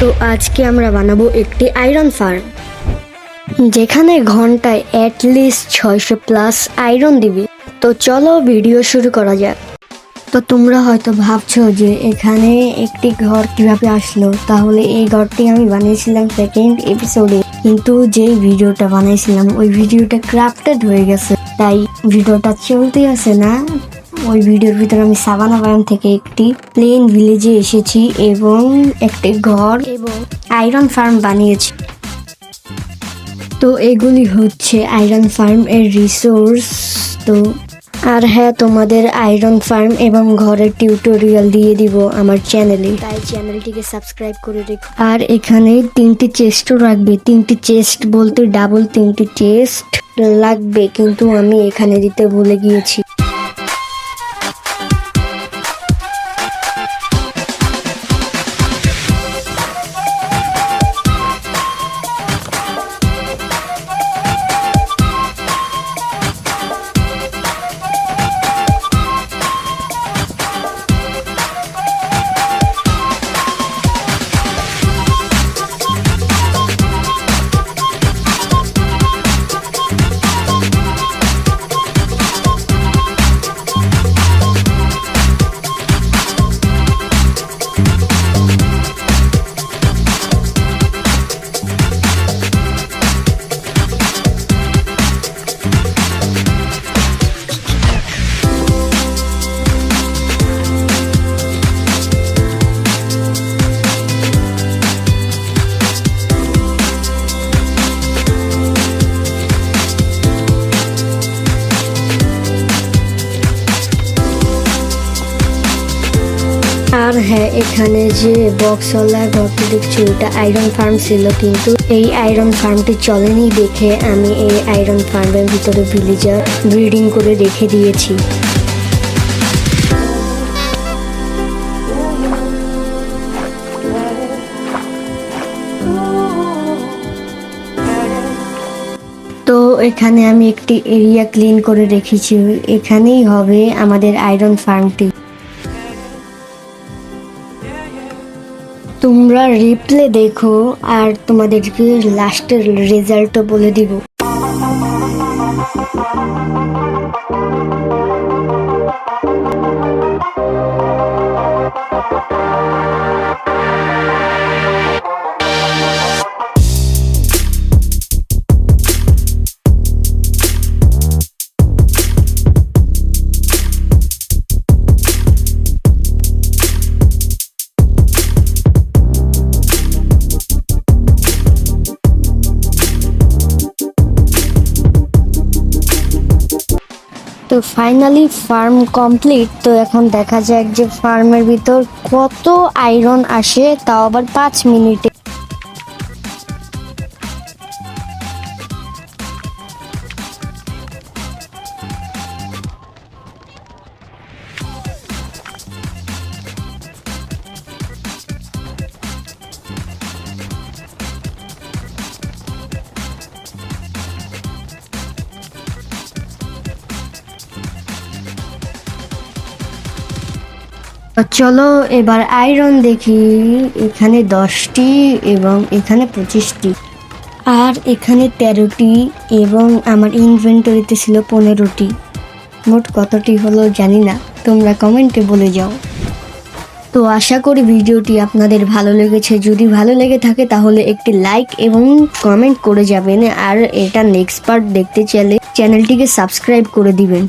তো আজকে আমরা বানাবো একটি আয়রন ফার্ম, যেখানে ঘন্টায় অ্যাটলিস্ট 600+ আয়রন দিবে। তো চলো ভিডিও শুরু করা যাক। তো তোমরা হয়তো ভাবছো যে এখানে একটি ঘর কিভাবে আসলো, তাহলে এই ঘরটি আমি বানিয়েছিলাম সেকেন্ড এপিসোডে, কিন্তু যেই ভিডিওটা বানাইছিলাম ওই ভিডিওটা ক্রাফটেড হয়ে গেছে, তাই ভিডিওটা চলতে আসে না। ওই ভিডিওর ভিতরে আমি সাভানা বায়োম থেকে একটি প্লেন ভিলেজে এসেছি এবং একটি ঘর এবং আয়রন ফার্ম বানিয়েছি। তো এগুলি হচ্ছে আয়রন ফার্ম এর রিসোর্স। তো আর হ্যাঁ, তোমাদের আয়রন ফার্ম এবং ঘরের টিউটোরিয়াল দিয়ে দিব আমার চ্যানেলে, তাই চ্যানেলটিকে সাবস্ক্রাইব করে রেখো। আর এখানে 3টি চেস্টও রাখবে, 3টি চেস্ট বলতে ডাবল 3টি চেস্ট লাগবে, কিন্তু আমি এখানে দিতে ভুলে গিয়েছি। আর হ্যাঁ, এখানে যে বক্সওয়ালা ঘরটি দেখছি ওটা আয়রন ফার্ম ছিল, কিন্তু এই আয়রন ফার্মটি চলেনি দেখে আমি এই আয়রন ফার্মের ভিতরে ভিলেজার ব্রিডিং করে রেখে দিয়েছি। তো এখানে আমি একটি এরিয়া ক্লিন করে রেখেছি, এখানেই হবে আমাদের আয়রন ফার্মটি। তোমরা রিপ্লে দেখো আর তোমাদেরকে লাস্টের রেজাল্টও বলে দিব। তো ফাইনালি ফার্ম কমপ্লিট। তো এখন দেখা যাক যে ফার্মের ভিতর কত আয়রন আসে, তাও আবার 5 মিনিটে। চলো এবার আয়রন দেখি। এখানে 10টি এবং এখানে 25টি, আর এখানে 13টি, এবং আমার ইনভেন্টরিতে ছিল 15টি। মোট কতটি হলো জানি না, তোমরা কমেন্টে বলে যাও। তো আশা করি ভিডিওটি আপনাদের ভালো লেগেছে। যদি ভালো লেগে থাকে তাহলে একটি লাইক এবং কমেন্ট করে যাবেন, আর এটা নেক্সট পার্ট দেখতে চাইলে চ্যানেলটিকে সাবস্ক্রাইব করে দিবেন।